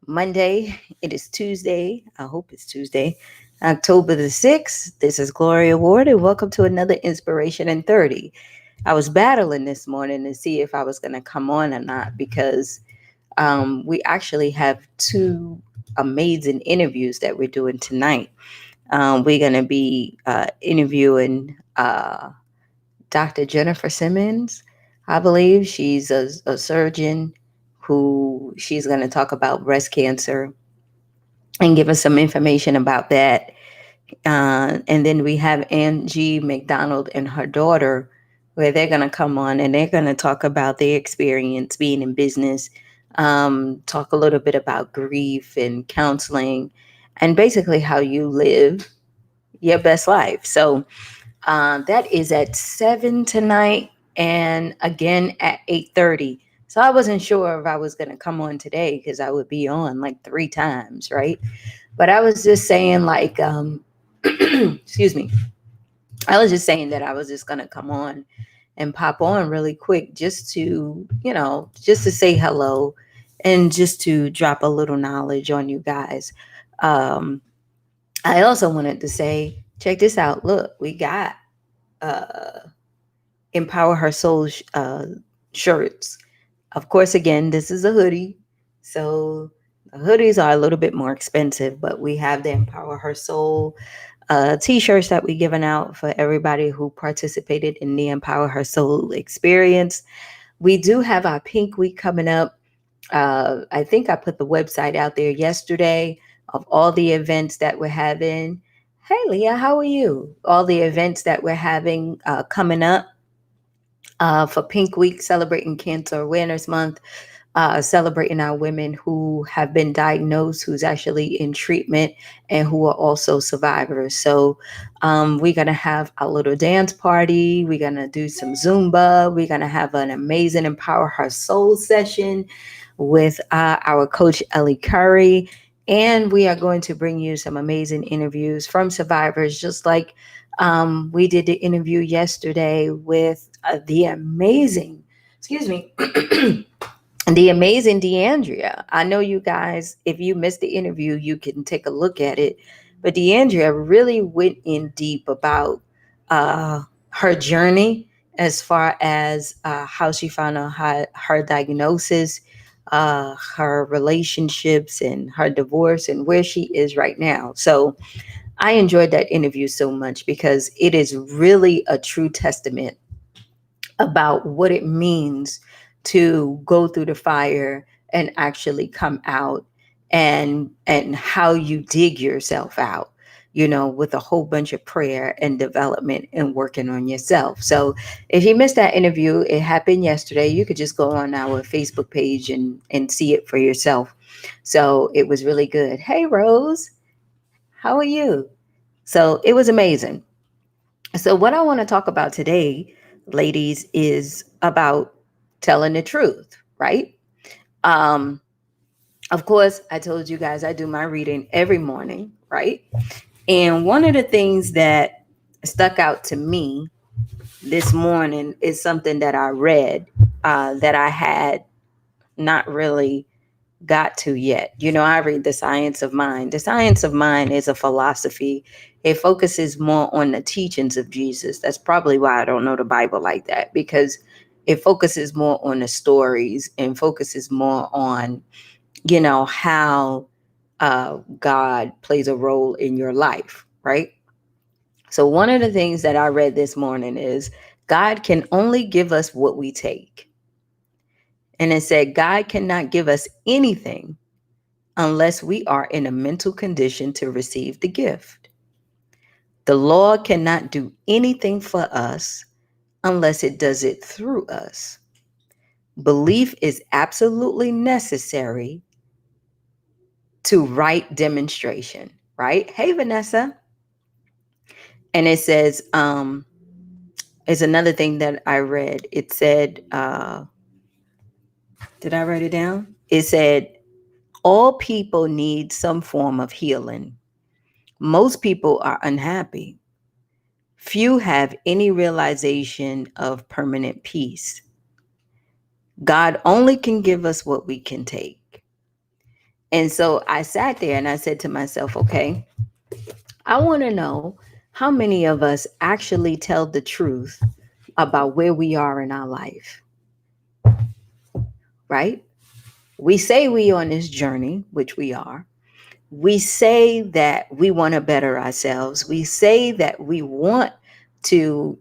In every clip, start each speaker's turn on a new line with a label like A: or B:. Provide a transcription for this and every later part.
A: Monday. It is Tuesday. I hope it's Tuesday, October the 6th. This is Gloria Ward, and welcome to another Inspiration in 30. I was battling this morning to see if I was going to come on or not because we actually have two amazing interviews that we're doing tonight. We're going to be interviewing Dr. Jennifer Simmons. I believe she's a surgeon who she's going to talk about breast cancer and give us some information about that. And then we have Angie McDonald and her daughter, where they're going to come on and they're going to talk about their experience being in business, talk a little bit about grief and counseling, and basically how you live your best life. So that is at 7 tonight and again at 8:30. So I wasn't sure if I was going to come on today because I would be on like three times, right? But I was just saying, like, excuse me. I was just saying that I was just going to come on and pop on really quick just to, just to say hello and just to drop a little knowledge on you guys. Um, I also wanted to say, check this out. Look, we got uh, Empower Her Soul shirts. Of course, again, this is a hoodie. So the hoodies are a little bit more expensive, but we have the Empower Her Soul t-shirts that we given out for everybody who participated in the Empower Her Soul experience. We do have our Pink Week coming up. I think I put the website out there yesterday of all the events that we're having. Hey, Leah, how are you? All the events that we're having coming up for Pink Week, celebrating Cancer Awareness Month, celebrating our women who have been diagnosed, who's actually in treatment, and who are also survivors. So we're going to have a little dance party. We're going to do some Zumba. We're going to have an amazing Empower Her Soul session with our coach, Ellie Curry. And we are going to bring you some amazing interviews from survivors, just like we did the interview yesterday with the amazing, excuse me, the amazing DeAndrea. I know you guys, if you missed the interview, you can take a look at it. But DeAndrea really went in deep about her journey as far as how she found out her diagnosis, her relationships, and her divorce, and where she is right now. So I enjoyed that interview so much because it is really a true testament about what it means to go through the fire and actually come out, and how you dig yourself out, with a whole bunch of prayer and development and working on yourself. So if you missed that interview, it happened yesterday. You could just go on our Facebook page and see it for yourself. So it was really good. Hey, Rose, how are you? So it was amazing. So, what I want to talk about today, ladies, is about telling the truth, right? Um, of course, I told you guys I do my reading every morning, right? And one of the things that stuck out to me this morning is something that I read that I had not really got to yet. I read The Science of Mind. The Science of Mind is a philosophy. It focuses more on the teachings of Jesus. That's probably why I don't know the Bible like that, because it focuses more on the stories and focuses more on, how God plays a role in your life, right? So, one of the things that I read this morning is God can only give us what we take. And it said, God cannot give us anything unless we are in a mental condition to receive the gift. The law cannot do anything for us unless it does it through us. Belief is absolutely necessary to right demonstration, right? Hey, Vanessa. And it says, is another thing that I read. It said, did I write it down? It said, all people need some form of healing. Most people are unhappy. Few have any realization of permanent peace. God only can give us what we can take. And so I sat there and I said to myself, okay, I want to know how many of us actually tell the truth about where we are in our life, right? We say we on this journey, which we are. We say that we want to better ourselves. We say that we want to,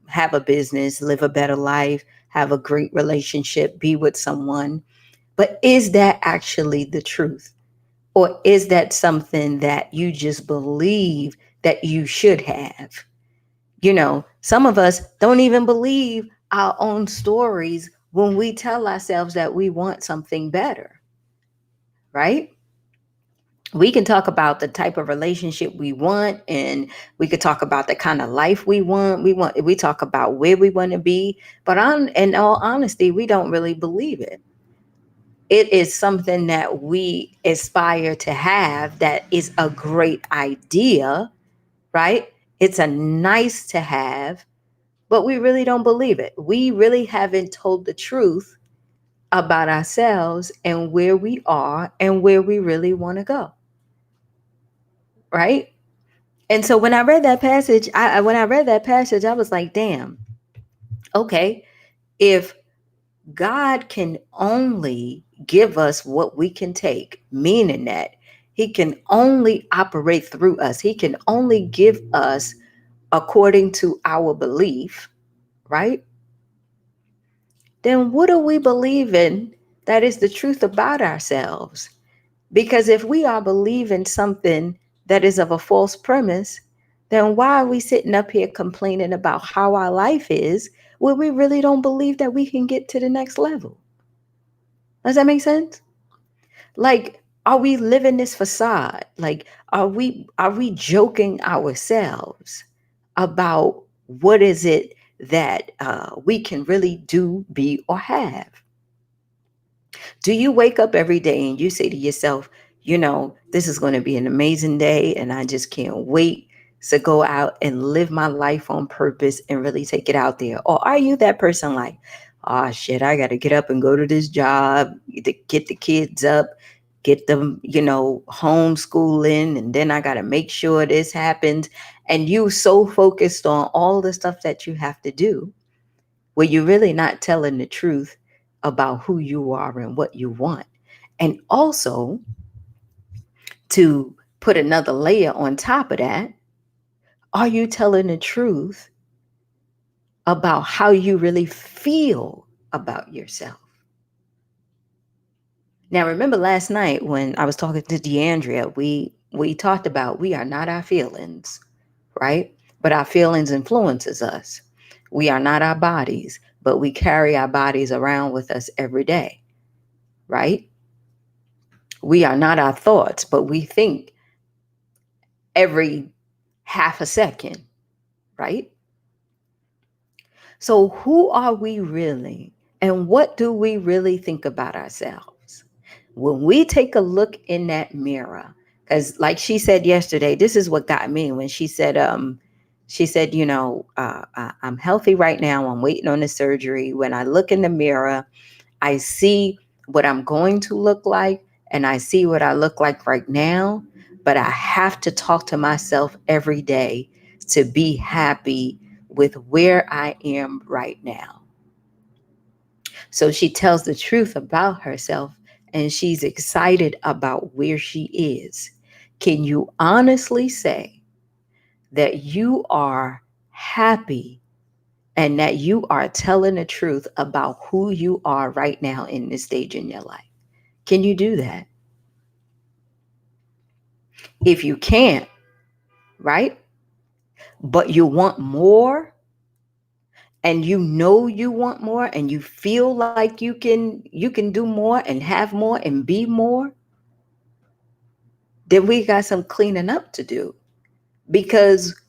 A: have a business, live a better life, have a great relationship, be with someone. But is that actually the truth? Or is that something that you just believe that you should have? Some of us don't even believe our own stories when we tell ourselves that we want something better, right? We can talk about the type of relationship we want, and we could talk about the kind of life we talk about where we want to be, but in all honesty, we don't really believe it. It is something that we aspire to have, that is a great idea, right? It's a nice to have, but we really don't believe it. We really haven't told the truth about ourselves and where we are and where we really want to go, right? And so when I read that passage, I was like, damn, okay, if God can only give us what we can take, meaning that he can only operate through us, he can only give us according to our belief, right? Then what do we believe in that is the truth about ourselves? Because if we are believing something that is of a false premise, then why are we sitting up here complaining about how our life is when we really don't believe that we can get to the next level? Does that make sense? Like, are we living this facade? Like, are we joking ourselves about what is it that we can really do, be, or have? Do you wake up every day and you say to yourself, this is going to be an amazing day and I just can't wait to go out and live my life on purpose and really take it out there? Or are you that person like, oh shit, I got to get up and go to this job, to get the kids up, get them, homeschooling, and then I got to make sure this happens. And you so focused on all the stuff that you have to do, where you're really not telling the truth about who you are and what you want. And also, to put another layer on top of that, are you telling the truth about how you really feel about yourself? Now, remember last night when I was talking to DeAndrea, we talked about we are not our feelings, right? But our feelings influences us. We are not our bodies, but we carry our bodies around with us every day, right? We are not our thoughts, but we think every half a second, right? So, who are we really? And what do we really think about ourselves? When we take a look in that mirror, because like she said yesterday, this is what got me when she said, I'm healthy right now. I'm waiting on the surgery. When I look in the mirror, I see what I'm going to look like and I see what I look like right now, but I have to talk to myself every day to be happy with where I am right now. So she tells the truth about herself and she's excited about where she is. Can you honestly say that you are happy and that you are telling the truth about who you are right now in this stage in your life? Can you do that? If you can't, right? But you want more, and you want more, and you feel like you can do more and have more and be more, then we got some cleaning up to do, because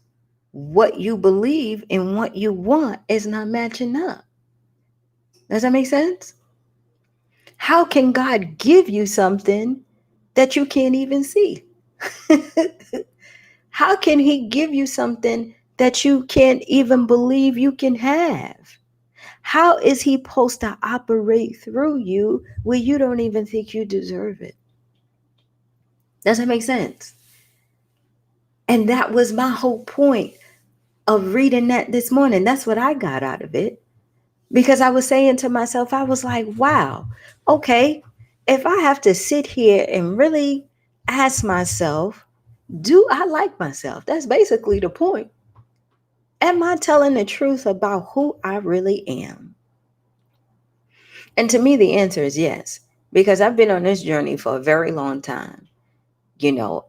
A: what you believe and what you want is not matching up. Does that make sense? How can God give you something that you can't even see? How can he give you something that you can't even believe you can have? How is he supposed to operate through you where you don't even think you deserve it? Does that make sense? And that was my whole point of reading that this morning. That's what I got out of it. Because I was saying to myself, I was like, wow, okay, if I have to sit here and really ask myself, do I like myself? That's basically the point. Am I telling the truth about who I really am? And to me, the answer is yes, because I've been on this journey for a very long time.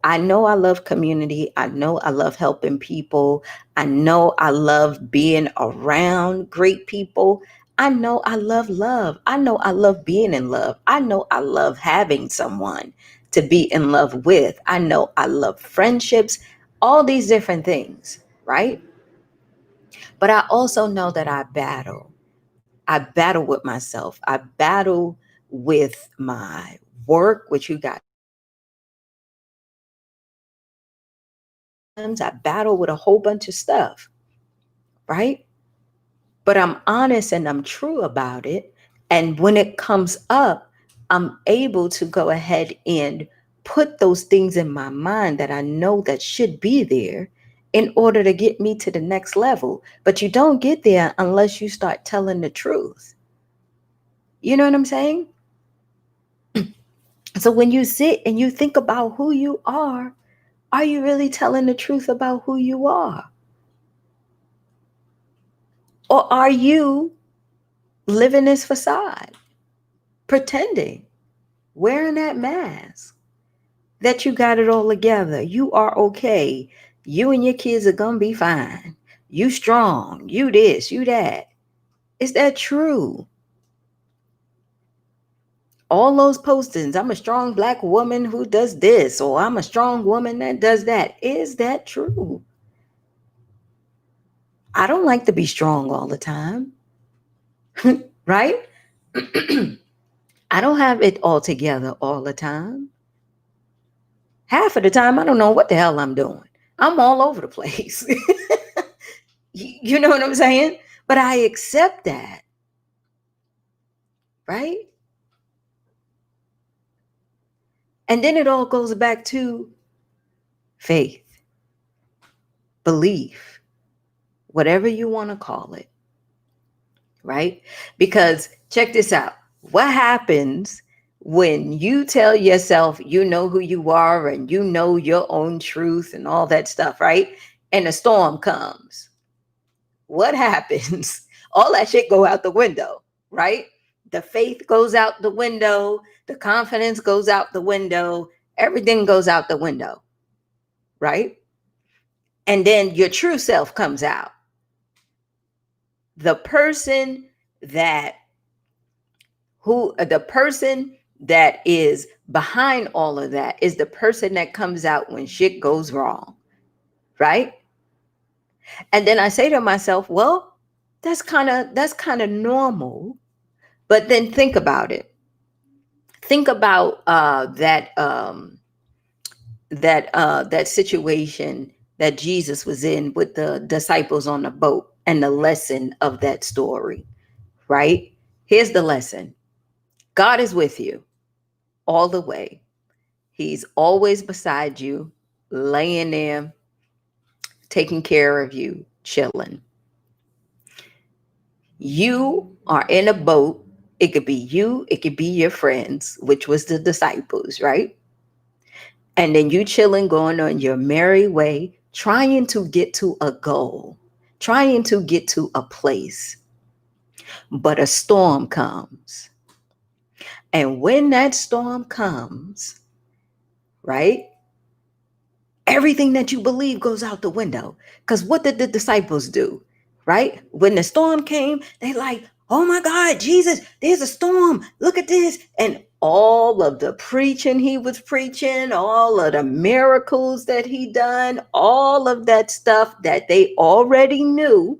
A: I know I love community. I know I love helping people. I know I love being around great people. I know I love love. I know I love being in love. I know I love having someone to be in love with. I know I love friendships, all these different things, right? But I also know that I battle. I battle with myself. I battle with my work, which you got. I battle with a whole bunch of stuff, right? But I'm honest and I'm true about it. And when it comes up, I'm able to go ahead and put those things in my mind that I know that should be there in order to get me to the next level. But you don't get there unless you start telling the truth. You know what I'm saying? So when you sit and you think about who you are you really telling the truth about who you are? Or are you living this facade, pretending, wearing that mask that you got it all together? You are okay. You and your kids are going to be fine. You strong. You this, you that. Is that true? All those postings, I'm a strong black woman who does this, or I'm a strong woman that does that. Is that true? I don't like to be strong all the time, right? I don't have it all together all the time. Half of the time, I don't know what the hell I'm doing. I'm all over the place. You know what I'm saying? But I accept that, right? And then it all goes back to faith, belief, whatever you want to call it, right? Because check this out. What happens when you tell yourself you know who you are and you know your own truth and all that stuff, right? And a storm comes. What happens? All that shit go out the window, right? The faith goes out the window, the confidence goes out the window, everything goes out the window, right? And then your true self comes out. The person that the person that is behind all of that is the person that comes out when shit goes wrong, right? And then I say to myself, well, that's kind of normal. But then think about it. Think about that situation that Jesus was in with the disciples on the boat and the lesson of that story, right? Here's the lesson. God is with you all the way. He's always beside you, laying there, taking care of you, chilling. You are in a boat. It could be you, it could be your friends, which was the disciples, right? And then you chilling, going on your merry way, trying to get to a goal, trying to get to a place. But a storm comes. And when that storm comes, right, everything that you believe goes out the window. Because what did the disciples do? Right? When the storm came, they like, oh my God, Jesus, there's a storm. Look at this. And all of the preaching he was preaching, all of the miracles that he done, all of that stuff that they already knew,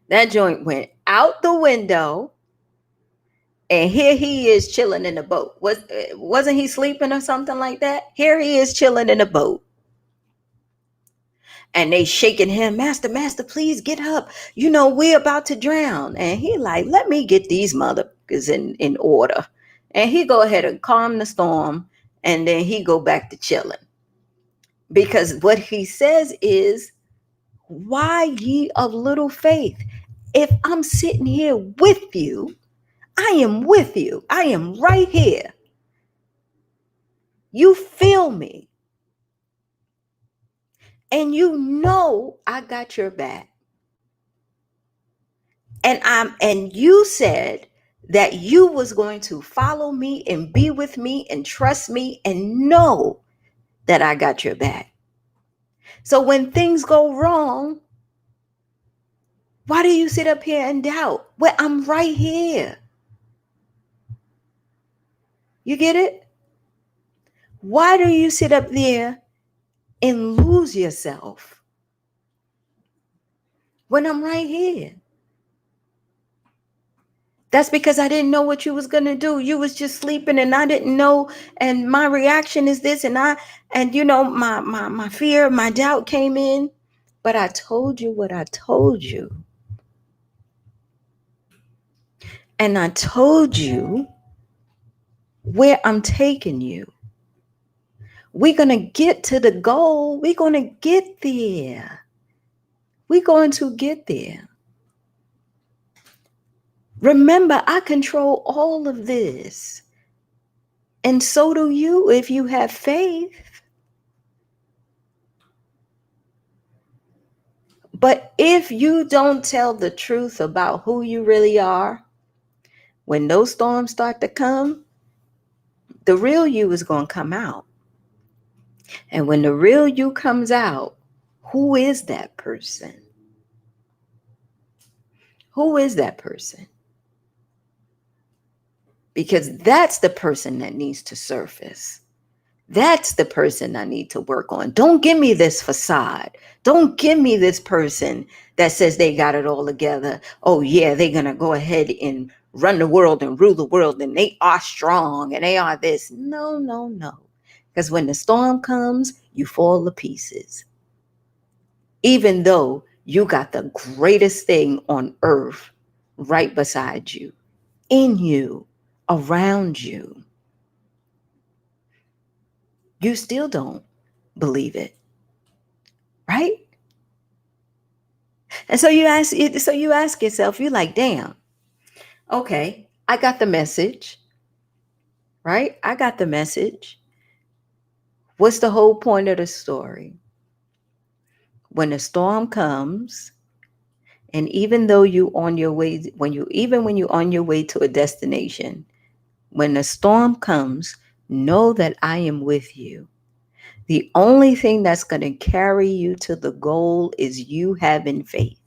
A: that joint went out the window. And here he is chilling in the boat. Wasn't he sleeping or something like that? Here he is chilling in the boat. And they shaking him, master, please get up. We're about to drown. And he like, let me get these motherfuckers in order. And he go ahead and calm the storm. and then he go back to chilling. Because what he says is, why ye of little faith? If I'm sitting here with you, I am with you. I am right here. You feel me. And you know I got your back. And you said that you was going to follow me and be with me and trust me and know that I got your back. So when things go wrong, why do you sit up here and doubt? Well, I'm right here. You get it? Why do you sit up there and lose yourself when I'm right here? That's because I didn't know what you was going to do. You was just sleeping and I didn't know. And my reaction is this. And you know, my fear, my doubt came in. But I told you what I told you. And I told you where I'm taking you. We're going to get to the goal. We're going to get there. We're going to get there. Remember, I control all of this. And so do you if you have faith. But if you don't tell the truth about who you really are, when those storms start to come, the real you is going to come out. And when the real you comes out, who is that person? Who is that person? Because that's the person that needs to surface. That's the person I need to work on. Don't give me this facade. Don't give me this person that says they got it all together. Oh, yeah, they're going to go ahead and run the world and rule the world and they are strong and they are this. No, no, no. Because when the storm comes, you fall to pieces. Even though you got the greatest thing on earth right beside you, in you, around you. You still don't believe it, right? And so you ask yourself, you're like, damn, okay, I got the message, right? I got the message. What's the whole point of the story? When the storm comes, and even though you on your way, when you're on your way to a destination, when the storm comes, know that I am with you. The only thing that's going to carry you to the goal is you having faith.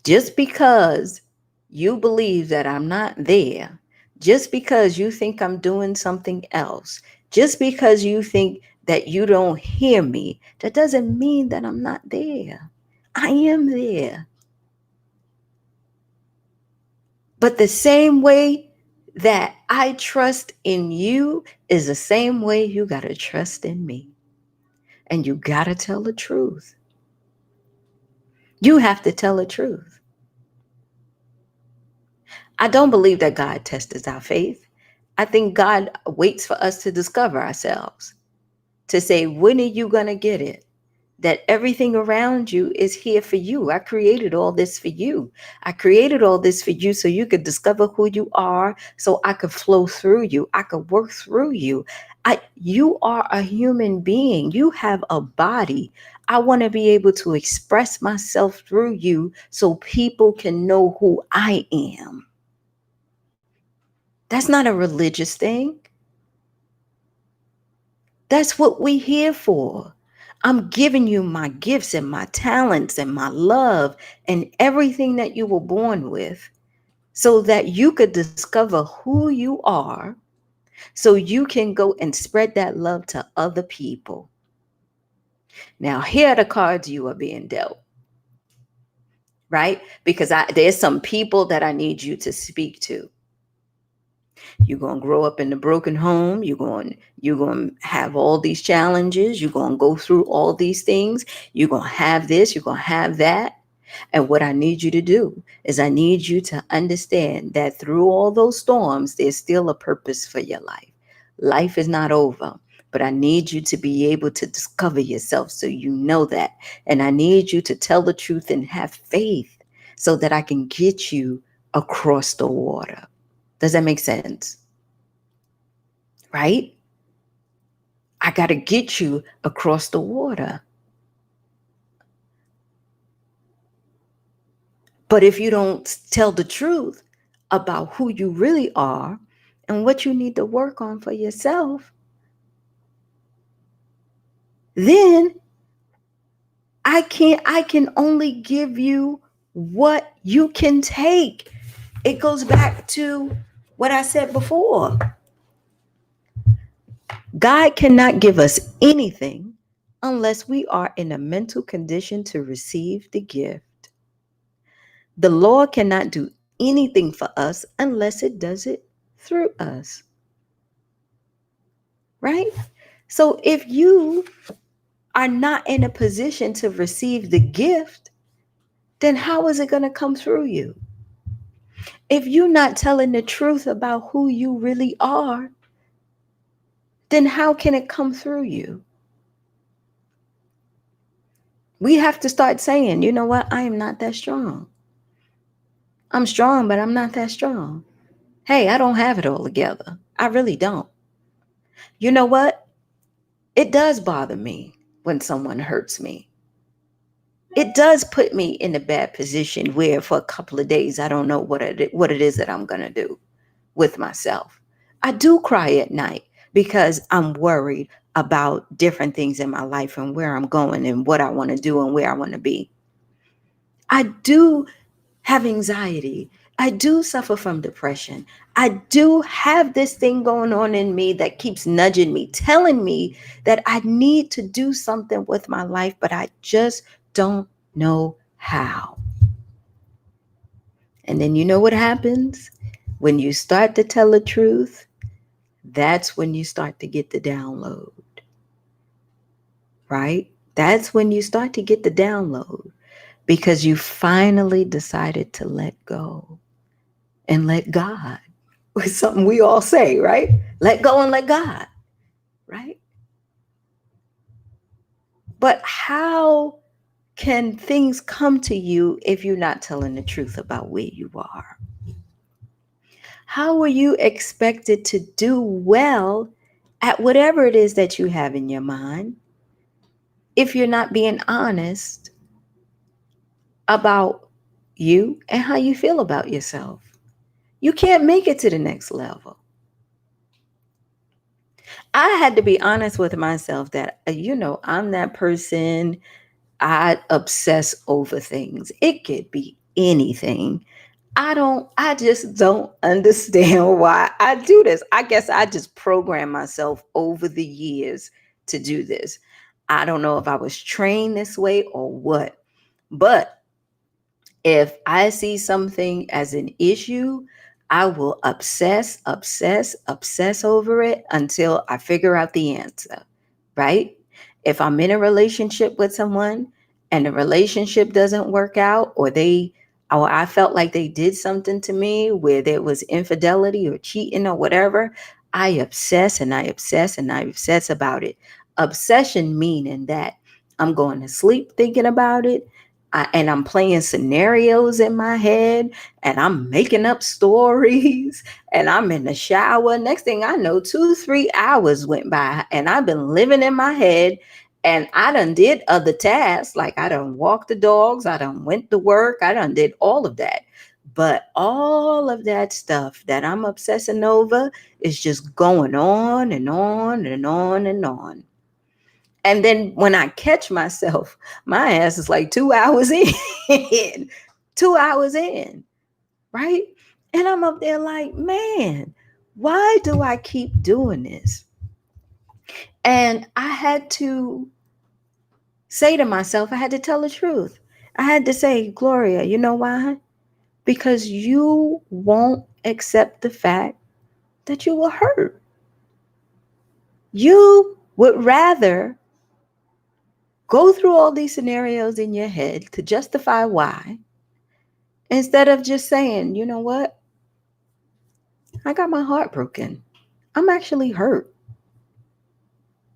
A: Just because you believe that I'm not there, just because you think I'm doing something else, just because you think that you don't hear me, that doesn't mean that I'm not there. I am there. But the same way that I trust in you is the same way you got to trust in me. And you got to tell the truth. You have to tell the truth. I don't believe that God tests our faith. I think God waits for us to discover ourselves, to say, when are you going to get it? That everything around you is here for you. I created all this for you. I created all this for you so you could discover who you are, so I could flow through you. I could work through you. You are a human being. You have a body. I want to be able to express myself through you so people can know who I am. That's not a religious thing. That's what we're here for. I'm giving you my gifts and my talents and my love and everything that you were born with so that you could discover who you are, so you can go and spread that love to other people. Now, here are the cards you are being dealt, right? Because there's some people that I need you to speak to. You're going to grow up in a broken home. You're going to have all these challenges. You're going to go through all these things. You're going to have this. You're going to have that. And what I need you to do is I need you to understand that through all those storms, there's still a purpose for your life. Life is not over, but I need you to be able to discover yourself so you know that. And I need you to tell the truth and have faith so that I can get you across the water. Does that make sense? Right? I got to get you across the water. But if you don't tell the truth about who you really are and what you need to work on for yourself, then I can only give you what you can take. It goes back to what I said before. God cannot give us anything unless we are in a mental condition to receive the gift. The Lord cannot do anything for us unless it does it through us. Right? So if you are not in a position to receive the gift, then how is it going to come through you? If you're not telling the truth about who you really are, then how can it come through you? We have to start saying, you know what? I am not that strong. I'm strong, but I'm not that strong. Hey, I don't have it all together. I really don't. You know what? It does bother me when someone hurts me. It does put me in a bad position where for a couple of days I don't know what it is that I'm going to do with myself. I do cry at night because I'm worried about different things in my life and where I'm going and what I want to do and where I want to be. I do have anxiety. I do suffer from depression. I do have this thing going on in me that keeps nudging me, telling me that I need to do something with my life, but I just don't know how. And then you know what happens? When you start to tell the truth, that's when you start to get the download, right? That's when you start to get the download because you finally decided to let go and let God. It's something we all say, right? Let go and let God, right? But how can things come to you if you're not telling the truth about where you are? How are you expected to do well at whatever it is that you have in your mind if you're not being honest about you and how you feel about yourself? You can't make it to the next level. I had to be honest with myself that, I'm that person. I obsess over things. It could be anything. I just don't understand why I do this. I guess I just programmed myself over the years to do this. I don't know if I was trained this way or what, but if I see something as an issue, I will obsess over it until I figure out the answer, right? If I'm in a relationship with someone and the relationship doesn't work out, or I felt like they did something to me where there was infidelity or cheating or whatever, I obsess and I obsess and I obsess about it. Obsession meaning that I'm going to sleep thinking about it, and I'm playing scenarios in my head and I'm making up stories and I'm in the shower. Next thing I know, 2, 3 hours went by and I've been living in my head, and I done did other tasks. Like I done walked the dogs, I done went to work, I done did all of that. But all of that stuff that I'm obsessing over is just going on and on and on and on. And then when I catch myself, my ass is like 2 hours in, 2 hours in, right? And I'm up there like, man, why do I keep doing this? And I had to say to myself, I had to tell the truth. I had to say, Gloria, you know why? Because you won't accept the fact that you were hurt. You would rather go through all these scenarios in your head to justify why, instead of just saying, you know what? I got my heart broken. I'm actually hurt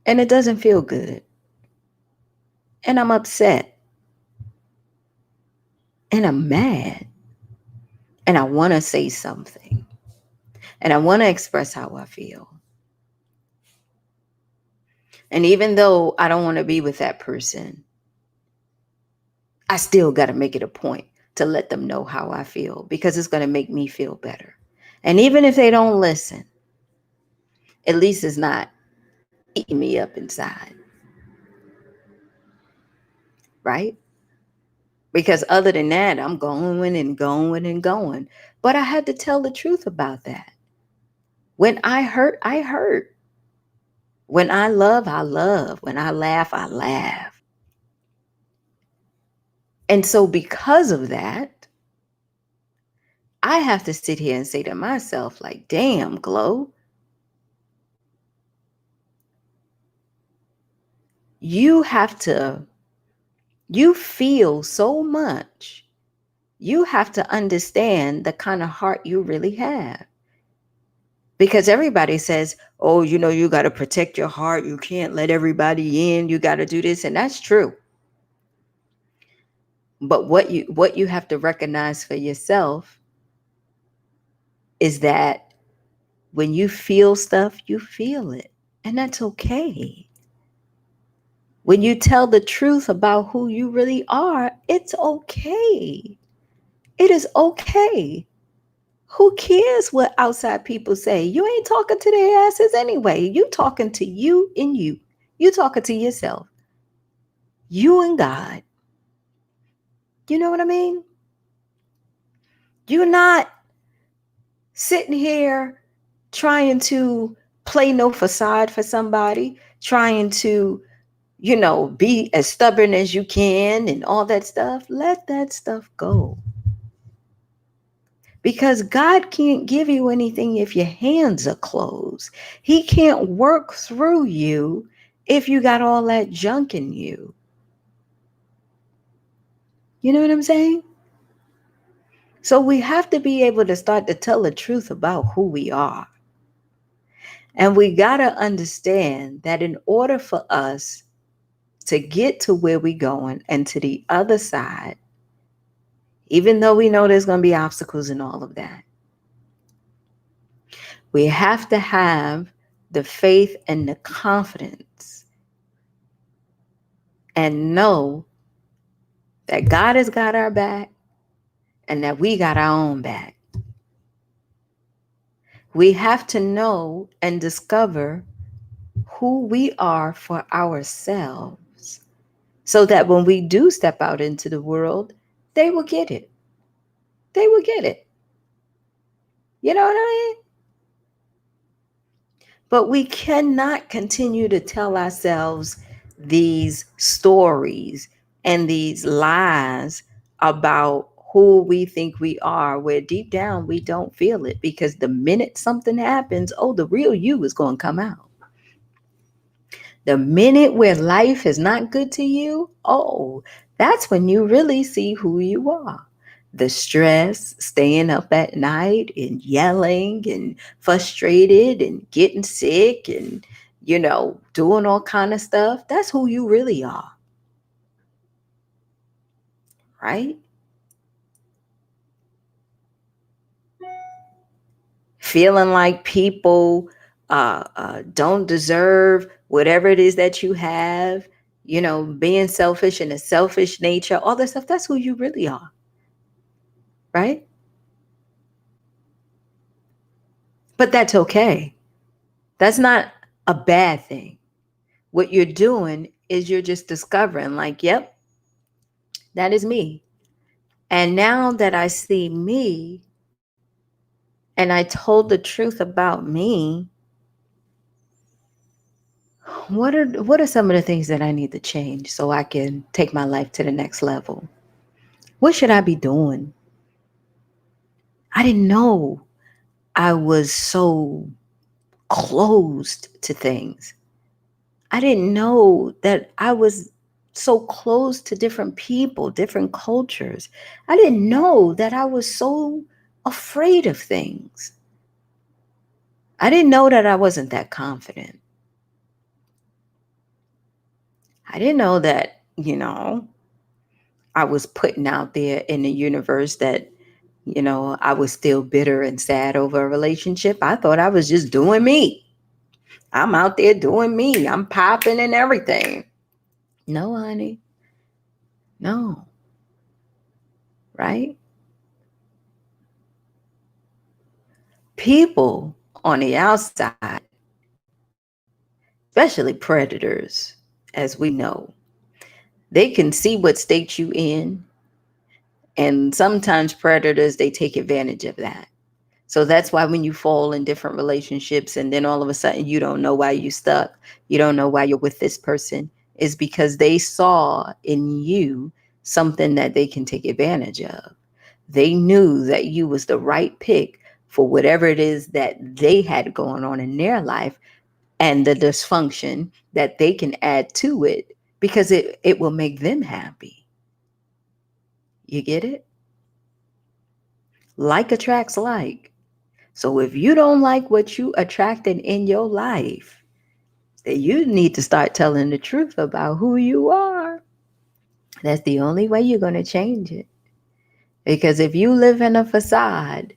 A: and it doesn't feel good. And I'm upset and I'm mad and I want to say something and I want to express how I feel. And even though I don't want to be with that person, I still got to make it a point to let them know how I feel because it's going to make me feel better. And even if they don't listen, at least it's not eating me up inside, right? Because other than that, I'm going and going and going. But I had to tell the truth about that. When I hurt, I hurt. When I love, I love. When I laugh, I laugh. And so, because of that, I have to sit here and say to myself, like, damn, Glow, you have to, you feel so much. You have to understand the kind of heart you really have. Because everybody says, oh, you got to protect your heart. You can't let everybody in. You got to do this. And that's true. But what you have to recognize for yourself is that when you feel stuff, you feel it. And that's okay. When you tell the truth about who you really are, it's okay. It is okay. Who cares what outside people say? You ain't talking to their asses anyway. You talking to you and you. You talking to yourself. You and God. You know what I mean? You're not sitting here trying to play no facade for somebody, trying to, be as stubborn as you can and all that stuff. Let that stuff go. Because God can't give you anything if your hands are closed. He can't work through you if you got all that junk in you. You know what I'm saying? So we have to be able to start to tell the truth about who we are. And we got to understand that in order for us to get to where we're going and to the other side, even though we know there's going to be obstacles and all of that, we have to have the faith and the confidence and know that God has got our back and that we got our own back. We have to know and discover who we are for ourselves so that when we do step out into the world, they will get it. They will get it. You know what I mean? But we cannot continue to tell ourselves these stories and these lies about who we think we are, where deep down we don't feel it. Because the minute something happens, oh, the real you is going to come out. The minute where life is not good to you, oh, that's when you really see who you are. The stress, staying up at night and yelling and frustrated and getting sick and, doing all kind of stuff. That's who you really are, right? Feeling like people don't deserve whatever it is that you have, being selfish and a selfish nature, all that stuff. That's who you really are, right? But that's okay. That's not a bad thing. What you're doing is you're just discovering, like, yep, that is me. And now that I see me and I told the truth about me, what are some of the things that I need to change so I can take my life to the next level? What should I be doing? I didn't know I was so closed to things. I didn't know that I was so close to different people, different cultures. I didn't know that I was so afraid of things. I didn't know that I wasn't that confident. I didn't know that, I was putting out there in the universe that, I was still bitter and sad over a relationship. I thought I was just doing me. I'm out there doing me. I'm popping and everything. No, honey. No. Right? People on the outside, especially predators, as we know, they can see what state you in. And sometimes predators, they take advantage of that. So that's why when you fall in different relationships and then all of a sudden you don't know why you stuck, you don't know why you're with this person, is because they saw in you something that they can take advantage of. They knew that you was the right pick for whatever it is that they had going on in their life and the dysfunction that they can add to it because it will make them happy. You get it? Like attracts like. So if you don't like what you attracted in your life, then you need to start telling the truth about who you are. That's the only way you're going to change it. Because if you live in a facade,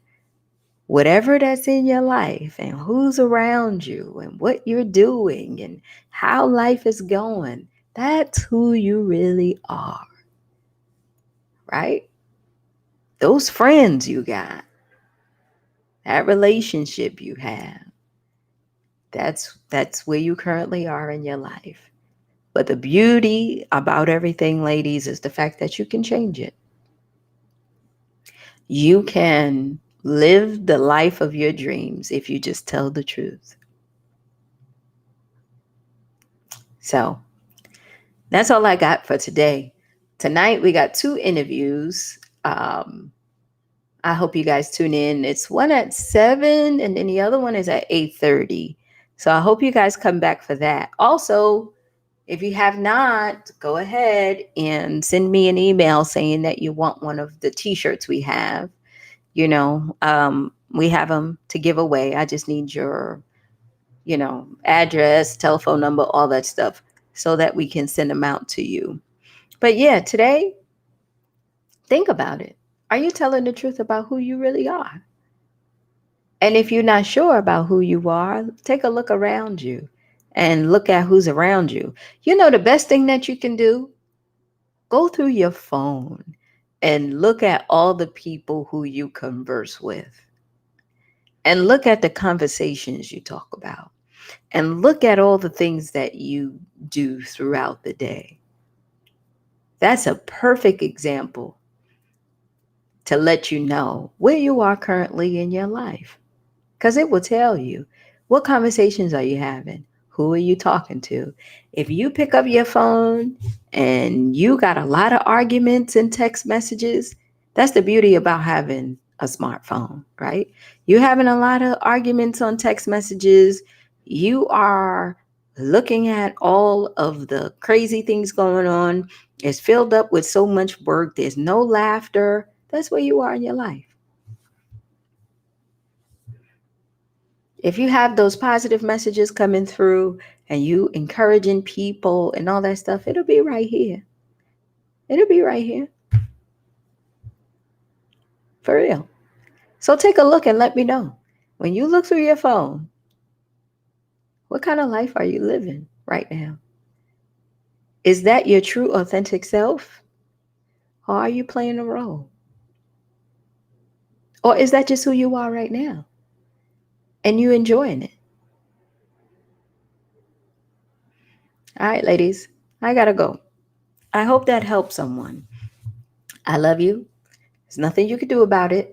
A: whatever that's in your life and who's around you and what you're doing and how life is going, that's who you really are, right? Those friends you got, that relationship you have, that's where you currently are in your life. But the beauty about everything, ladies, is the fact that you can change it. You can live the life of your dreams if you just tell the truth. So that's all I got for today. Tonight we got 2 interviews. I hope you guys tune in. It's one at 7 and then the other one is at 8:30. So I hope you guys come back for that. Also, if you have not, go ahead and send me an email saying that you want one of the t-shirts we have. We have them to give away. I just need your, address, telephone number, all that stuff so that we can send them out to you. But yeah, today, think about it. Are you telling the truth about who you really are? And if you're not sure about who you are, take a look around you and look at who's around you. The best thing that you can do, go through your phone and look at all the people who you converse with and look at the conversations you talk about and look at all the things that you do throughout the day. That's a perfect example to let you know where you are currently in your life. Because it will tell you, what conversations are you having? Who are you talking to? If you pick up your phone and you got a lot of arguments and text messages, that's the beauty about having a smartphone, right? You're having a lot of arguments on text messages. You are looking at all of the crazy things going on. It's filled up with so much work. There's no laughter. That's where you are in your life. If you have those positive messages coming through and you encouraging people and all that stuff, it'll be right here. It'll be right here. For real. So take a look and let me know. When you look through your phone, what kind of life are you living right now? Is that your true authentic self? Or are you playing a role? Or is that just who you are right now? And you enjoying it? All right, ladies, I gotta go. I hope that helps someone. I love you. There's nothing you can do about it.